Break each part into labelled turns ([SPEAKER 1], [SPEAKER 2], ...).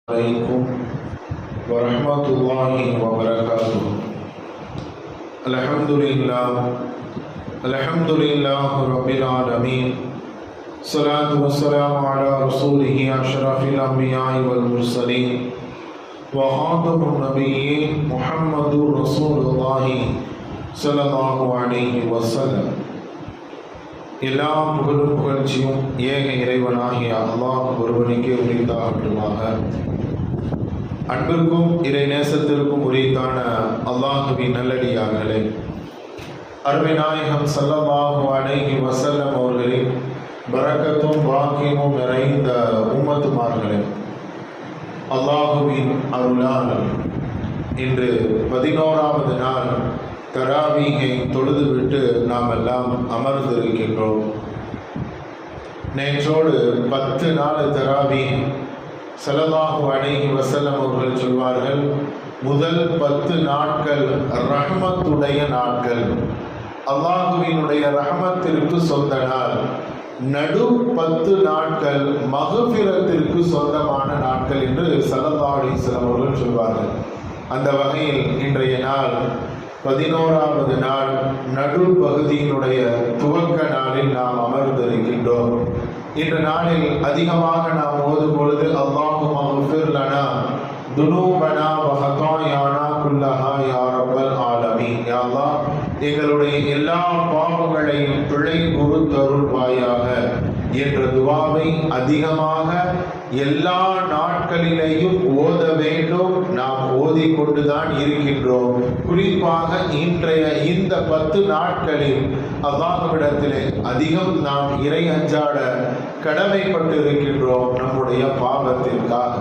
[SPEAKER 1] عليكم ورحمة الله وبركاته. الحمد لله رب العالمين. الصلاة والسلام على رسوله أشرف الأنبياء والمرسلين وخاتم النبيين محمد رسول الله صلى الله عليه وسلم. எல்லா புகழும் புகழ்ச்சியும் ஏக இறைவனாகிய அல்லாஹ் ஒருவனுக்கே உரித்தாகட்டுமாக. அன்பிற்கும் இறை நேசத்திற்கும் உரித்தான அல்லாஹுவின் நல்லடியார்களே, அருமை நாயகம் ஸல்லல்லாஹு அலைஹி வஸல்லம் அவர்களின் பரக்கத்தும் பாக்கியமும் நிறைந்த உம்மத்துமார்களே, அல்லாஹுவின் அருளால் இன்று 11வது நாள் தராவீகை தொழுதுவிட்டு நாம் எல்லாம் அமர்ந்திருக்கின்றோம். நேற்றோடு 10 நாள் தராவீஹ். ஸல்லல்லாஹு அலைஹி வஸல்லம் அவர்கள் சொல்வார்கள், முதல் 10 நாட்கள் ரஹ்மத்துடைய நாட்கள், அல்லாஹுவினுடைய ரஹ்மத்திற்கு சொந்த நாள். நடு 10 நாட்கள் மக்ஃபிரத்திற்கு சொந்தமான நாட்கள் என்று ஸல்லல்லாஹு அலைஹி வஸல்லம் அவர்கள் சொல்வார்கள். அந்த வகையில் இன்றைய நாள் 11வது நாள், நடு பகுதியினுடைய துவக்க நாளில் நாம் அமர்ந்திருக்கின்றோம். இன்று நாளில் அதிகமாக நாம் ஓதும் பொழுது அல்லாஹும்ம ஃபிர் லனா துனூபனா வ ஹதாயானா குல்லஹா யா ரப்பல் ஆலமீன். யா அல்லாஹ், எங்களுடைய எல்லா பாவங்களையும் பிழை பொறுத்தருள்வாயாக என்ற துவாவை அதிகமாக எல்லா நாட்களிலேயும் ஓத வேண்டும். நாம் ஓதிக்கொண்டுதான் இருக்கின்றோம். குறிப்பாக இன்றைய இந்த 10 நாட்களில் அல்லாஹ்விடத்திலே அதிகம் நாம் இறை அஞ்சாட கடமைப்பட்டு இருக்கின்றோம். நம்முடைய பாவத்திற்காக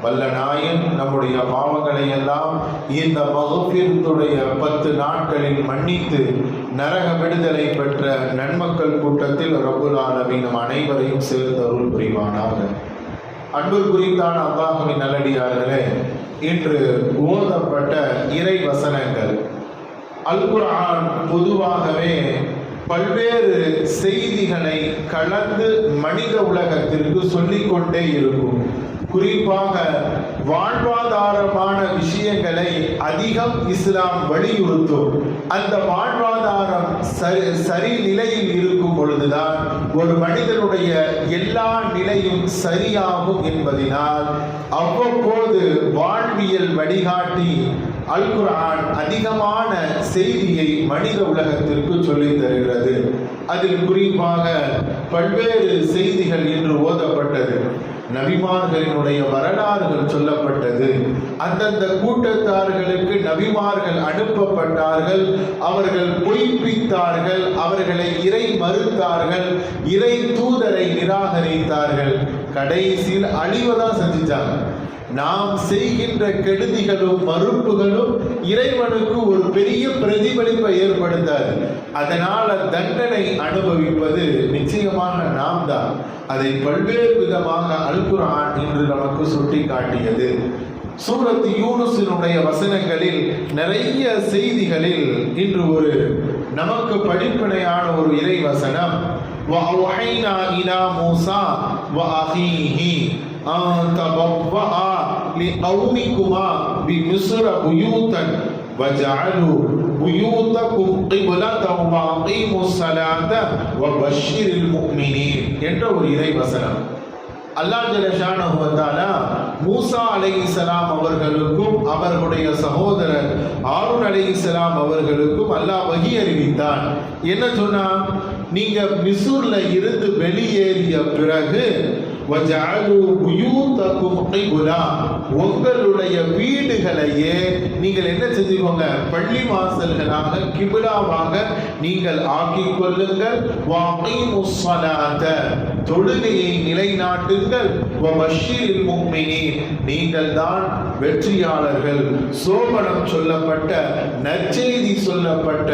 [SPEAKER 1] வல்ல நாயன் நம்முடைய பாவங்களை எல்லாம் இந்த மக்ஃபிரத்துடைய 10 நாட்களில் மன்னித்து நரக விடுதலை பெற்ற நன்மக்கள் கூட்டத்தில் ரப்புல் ஆலமீன் நம் அனைவரையும் சேர்ந்து அருள் புரிவானாக. அன்பிற்குரித்தான அல்லாஹ்வின் நல்லடியார்களே, இன்று ஓதப்பட்ட இறை வசனங்கள், அல் குர்ஆன் பொதுவாகவே பல்வேறு செய்திகளை கலந்து மனித உலகத்திற்கு சொல்லிக்கொண்டே இருக்கும். குறிப்பாக வாழ்வாதாரமான விஷயங்களை அதிகம் இஸ்லாம் வலியுறுத்தும். அந்த வாழ்வாதாரம் சரி நிலையில் இருக்கும் பொழுதுதான் ஒரு மனிதனுடைய எல்லா நிலையும் சரியாகும் என்பதனால் அவ்வப்போது வாழ்வியல் வழிகாட்டி அல் குர்ஆன் அதிகமான செய்தியை மனித உலகத்திற்கு சொல்லித் தருகிறது. அதில் குறிப்பாக பல்வேறு செய்திகள் இன்று ஓதப்பட்டது. நபிமார்களினுடைய வரலாறுகள் சொல்லப்பட்டது. அந்தந்த கூட்டத்தார்களுக்கு நபிமார்கள் அனுப்பப்பட்டார்கள், அவர்கள் பொய்ப்பித்தார்கள், அவர்களை இறை மறுத்தார்கள், இறை தூதரை நிராகரித்தார்கள், கடைசியில் அழிவதான் செஞ்சிட்டாங்க. நாம் செய்கின்ற கெடுதிகளும் மறுப்புகளும் இறைவனுக்கு ஒரு பெரிய பிரதிபலிப்பை ஏற்படுத்தாது. அதனால தண்டனை அனுபவிப்பது நிச்சயமாக நாம் தான். அதை பல்வேறு விதமாக அல் குர்ஆன் இன்று நமக்கு சுட்டி காட்டியது. சூரத் யூனுஸினுடைய வசனங்களில் நிறைய செய்திகளில் இன்று ஒரு நமக்கு படிப்பினையான ஒரு இறை வசனம், வஅவ்ஹைனா இலா மூஸா வஅஹீஹி அன் தபவ்வா லிகௌமிகுமா பிமிஸ்ர புயூதன் வஜஅலு புயூதகும் கிப்லதன் வஅகீமுஸ் ஸலாத வபஷ்ஷிரில் முஃமினீன் என்ற ஒரு இறை வசனம். அல்லாஹ் ஜல்லஷானஹு வ தஆலா மூசா அலைஹிஸ்ஸலாம் அவர்களுக்கும் அவர்களுடைய சகோதரர் ஆரூன் அலைஹிஸ்ஸலாம் அவர்களுக்கும் அல்லாஹ் வஹி அறிவித்தான். என்ன சொன்னா, நீங்க மிஸ்ர்ல இருந்து வெளியேறிய பிறகு வஜஅலு புயூதகும் கிப்லா, உங்களுடைய வீடுகளையே நீங்கள் என்ன செஞ்சுக்கோங்க, பள்ளி வாசல்களாக கிப்லாவாக நீங்கள் ஆக்கிக் கொள்ளுங்கள். வஅகீமுஸ் ஸலாத, தொழுகையை நிலைநாட்டுங்கள். வபஷ்ஷிரில் முஃமினீன், நீங்கள் தான் வெற்றியாளர்கள், சோபனம் சொல்லப்பட்ட நற்செய்தி சொல்லப்பட்ட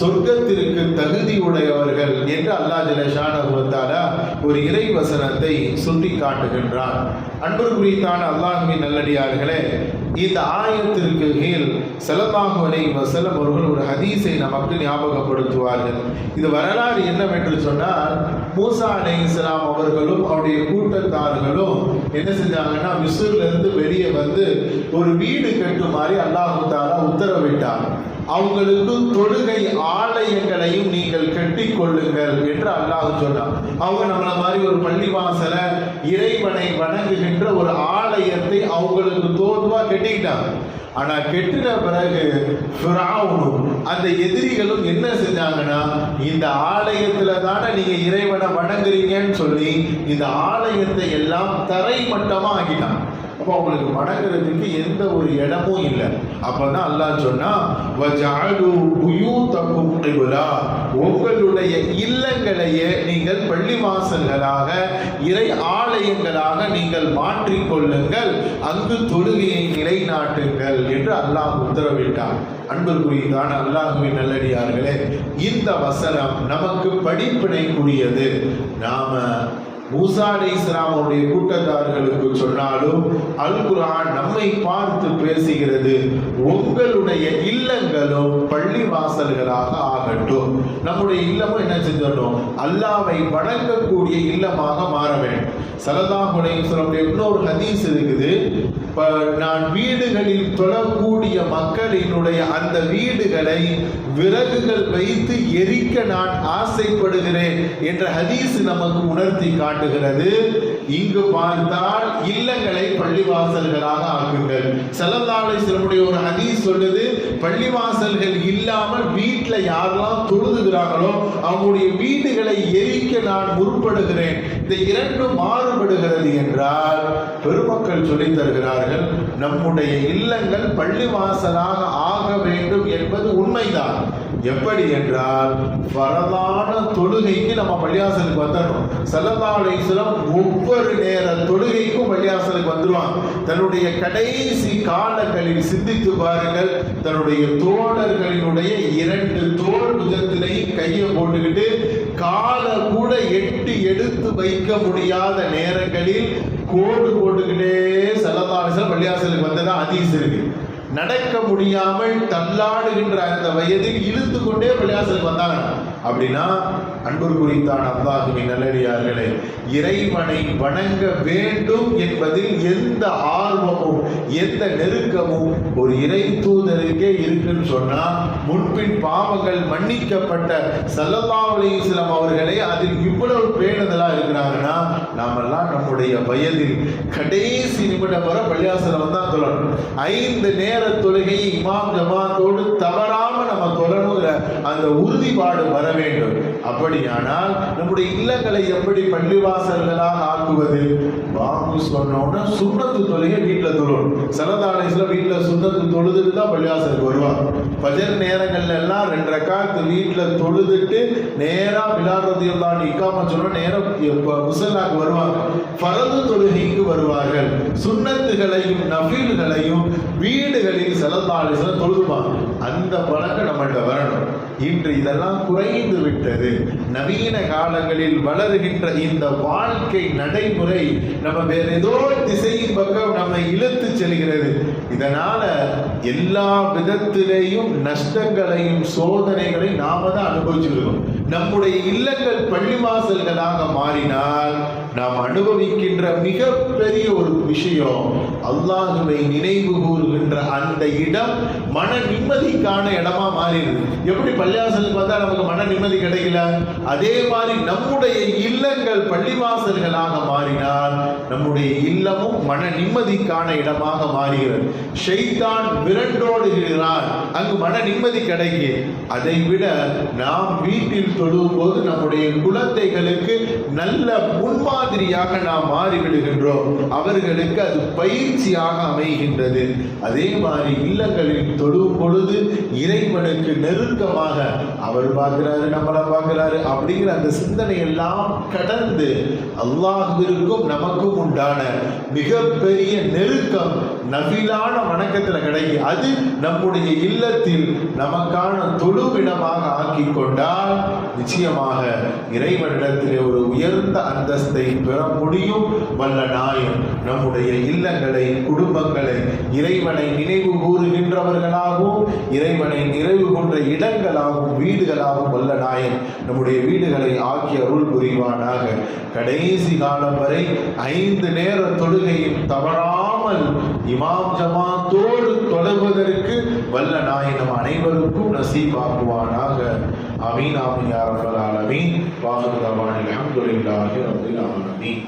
[SPEAKER 1] சொர்க்கத்திற்கு தகுதியுடையவர்கள் என்று அல்லாஹ் ஜல்லஷானஹு வ தஆலா ஒரு இறை வசனத்தை சுட்டி காட்டுகின்றார். அன்பிற்குரித்தான அல்லாஹ்வின் நல்லடியார்களே, இந்த ஆயத்திற்கு கீழ் ஸல்லல்லாஹு அலைஹி வஸல்லம் அவர்கள் ஒரு ஹதீஸை நமக்கு ஞாபகப்படுத்துவார்கள். இது வரலாறு என்னவென்று சொன்னால், மூசா அலைஹிஸ்ஸலாம் அலைஹிஸ்ஸலாம் அவர்களும் அவருடைய கூட்டத்தார்களும் என்ன செஞ்சாங்கன்னா மிஸ்ர்ல இருந்து வெளியே வந்து ஒரு வீடு கட்டுமாறு அல்லாஹ் தஆலா உத்தரவிட்டார். அவங்களுக்கு தொழுகை ஆலயங்களையும் நீங்கள் கட்டி கொள்ளுங்கள் என்று அல்லாஹ் சொன்னார். அவங்க நம்மள மாதிரி ஒரு பள்ளிவாசல இறைவனை வணங்குகின்ற ஒரு ஆலயத்தை அவங்களுக்கு தோதுவா கட்டிக்கிட்டாங்க. ஆனா கெட்டின பிறகு ஃபிரௌனும் அந்த எதிரிகளும் என்ன செஞ்சாங்கன்னா, இந்த ஆலயத்துல தானே நீங்க இறைவனை வணங்குறீங்கன்னு சொல்லி இந்த ஆலயத்தை எல்லாம் தரை மட்டமா ஆக்கிட்டாங்க. அப்போ அவங்களுக்கு வணங்குறதுக்கு எந்த ஒரு இடமும் இல்லை. அப்பதான் அல்லாஹ் சொன்னா, வஜஅலு புயூதகும் கிப்லா, உங்களுடைய இல்லங்களையே நீங்கள் பள்ளிவாசல்களாக இறை ஆலயங்களாக நீங்கள் மாற்றிக்கொள்ளுங்கள், அங்கு தொழுகையை நிலைநாட்டுங்கள் என்று அல்லாஹ் உத்தரவிட்டார். அன்பிற்குரியதான அல்லாஹ்வின் நல்லடியார்களே, இந்த வசனம் நமக்கு படிப்பினைக்குரியது. நாம மூசா அலைஹிஸ்ஸலாம் அவருடைய கூட்டத்தார்களுக்கு சொன்னாலும் அல் குர்ஆன் நம்மை பார்த்து பேசுகிறது. உங்களுடைய இல்லங்களும் பள்ளி வாசல்களாக ஆகட்டும். நம்முடைய இல்லமும் என்ன செஞ்சிடணும், அல்லாஹ்வை வணங்கக்கூடிய இல்லமாக மாற வேண்டும். ஸல்லல்லாஹு அலைஹி வஸல்லம் இன்னொரு ஹதீஸ் இருக்குது, நான் வீடுகளில் தொழக்கூடிய மக்களினுடைய அந்த வீடுகளை விறகுகள் வைத்து எரிக்க நான் ஆசைப்படுகிறேன் என்ற ஹதீஸ் நமக்கு உணர்த்தி காட்டுகிறது. இங்கு பார்த்தால் இல்லங்களை பள்ளிவாசல்களாக ஆக்குங்கள். ஸல்லல்லாஹு அலைஹி வஸல்லம் ஒரு ஹதீஸ் சொல்லுது, பள்ளிவாசல்கள் இல்லாமல் வீட்டுல யாரெல்லாம் தொழுதுகிறார்களோ அவங்களுடைய வீடுகளை எரிக்க நான் முற்படுகிறேன். இந்த இரண்டும் மாறுபடுகிறது என்றால் பெருமக்கள் சொல்லித் தருகிறார்கள், நம்முடைய இல்லங்கள் பள்ளிவாசலாக ஆக வேண்டும் என்பது உண்மைதான். எப்படி என்றால், பரதான தொழுகைக்கு நம்ம பள்ளிவாசலுக்கு வந்துடணும். ஸல்லல்லாஹு அலைஹி வஸல்லம் ஒவ்வொரு நேர தொழுகைக்கும் பள்ளிவாசலுக்கு வந்துருவாங்க. தன்னுடைய கடைசி காலங்களில் சிந்தித்து பாருங்கள், தன்னுடைய தோழர்களினுடைய 2 தோள் புஜத்திலையும் கையை போட்டுக்கிட்டு கால கூட எட்டி எடுத்து வைக்க முடியாத நேரங்களில் கோடு போட்டுக்கிட்டே ஸல்லல்லாஹு அலைஹி வஸல்லம் பள்ளிவாசலுக்கு வந்ததா ஹதீஸ் இருக்கு. நடக்க முடியாமல் தள்ளாடுகின்ற அந்த வயதில் இழுத்து கொண்டே பள்ளிவாசலுக்கு வந்தாங்க. அப்படின்னா அன்பிற்குரித்தான அல்லாஹ்வின் நல்லடியார்களே, இறைவனை வணங்க வேண்டும் என்பதில் எந்த ஆர்வமும் எந்த நெருக்கமும் ஒரு இறை தூதருக்கே இருக்குன்னு சொன்னா, முன்பின் பாவங்கள் மன்னிக்கப்பட்ட ஸல்லல்லாஹு அலைஹி வஸல்லம் அவர்களே அதில் இவ்வளவு பேணுதலா இருக்கிறாங்கன்னா, நாமெல்லாம் நம்முடைய வயதில் கடைசி நிமிடம் வரை பள்ளிவாசல் வந்தா தொழணும். 5 நேர தொழுகையை இமாம் ஜமாத்தோடு தவறாம நம்ம தொழணுங்கிற அந்த உறுதிப்பாடு வர வேண்டும். அப்படியானால் நம்முடைய இல்லங்களை எப்படி பள்ளிவாசல்களாக ஆக்குவது? வாங்கு சொன்னோன்னா சுன்னத்து தொழுகை வீட்டுல தொழணும். ஸல்லல்லாஹு அலைஹி வஸல்லம் வீட்டுல சுன்னத்து தொழுதுட்டு தான் பள்ளிவாசலுக்கு வருவாங்க. ஃபஜர் நேரங்கள்ல எல்லாம் 2 ரக்காத் வீட்டுல தொழுதுட்டு நேரா பிலால் ரலியல்லாஹு அன்ஹு இக்காமத் சொன்ன நேரம் முஸல்லாக்கு வருவாங்க. ஃபர்து தொழுகைக்கு வருவார்கள். சுன்னத்துகளையும் நஃபில்களையும் வீடுகளில் ஸல்லல்லாஹு அலைஹி வஸல்லம் தொழுதுவாங்க. அந்த பழக்கம் நம்மள்ட்ட வரணும். இன்று இதெல்லாம் குறைந்து விட்டது. நவீன காலங்களில் வளருகின்ற இந்த வாழ்க்கை நடைமுறை நம்ம வேற ஏதோ திசையின் பக்கம் நம்ம இழுத்து செல்கிறது. இதனால எல்லா விதத்திலேயும் நஷ்டங்களையும் சோதனைகளையும் நாம தான் அனுபவிச்சிருக்கோம். நம்முடைய இல்லங்கள் பள்ளிவாசல்களாக மாறினால் நாம் அனுபவிக்கின்ற மிகப்பெரிய ஒரு விஷயம், அல்லாஹ்வை நினைவு கூறுகின்ற அந்த இடம் மன நிம்மதிக்கான இடமா மாறிடுது. எப்படி பள்ளிவாசலுக்கு வந்தா நமக்கு மன நிம்மதி கிடைக்கல, அதே மாதிரி நம்முடைய இல்லங்கள் பள்ளிவாசல்களாக மாறினால் நம்முடைய இல்லமும் மன நிம்மதிக்கான இடமாக மாறுகிறது. ஷைத்தான் விரண்டோடுகிறான், அங்கு மன நிம்மதி கிடைக்கு. அதை விட நாம் வீட்டில் தொழும் போது நம்முடைய குழந்தைகளுக்கு நல்ல முன்மாதிரியாக நாம் மாறிவிடுகின்றோம். அவர்களுக்கு அது பயிற்சியாக அமைகின்றது. அதே மாதிரி இல்லங்களில் தொழும் பொழுது இறைவனுக்கு நெருக்கமாக அவர் பார்க்கிறாரு, நம்மளை பார்க்கிறாரு அப்படிங்கிற அந்த சிந்தனை எல்லாம் கடந்து அல்லாஹ்விற்கும் நமக்கும் உண்டான மிகப்பெரிய நெருக்கம் நஃபிலான வணக்கத்தில் கிடைக்கும். அது நம்முடைய இல்லத்தில் நமக்கான தொழுவிடமாக ஆக்கி கொண்டால் நிச்சயமாக இறைவனிடத்திலே ஒரு உயர்ந்த அந்தஸ்தை பெற முடியும். வல்ல நாயன் நம்முடைய இல்லங்களை, குடும்பங்களை இறைவனை நினைவு கூறுகின்றவர்களாகவும், இறைவனை நிறைவு கொன்ற இடங்களாகவும், வீடுகளாகவும் வல்ல நாயன் நம்முடைய வீடுகளை ஆக்கி அருள் புரிவானாக. கடைசி காலம் வரை 5 நேர தொழுகையும் தவறாமல் இமாம் ஜமாத்தோடு தொழுவதற்கு வல்ல நாயன் நம் அனைவருக்கும் நசீபாக்குவானாக. ஆமீன் ஆமீன் யா ரப்பல் ஆலமீன். வாஹிரு தஅவானா அல்ஹம்துலில்லாஹி ரப்பில் ஆலமீன்.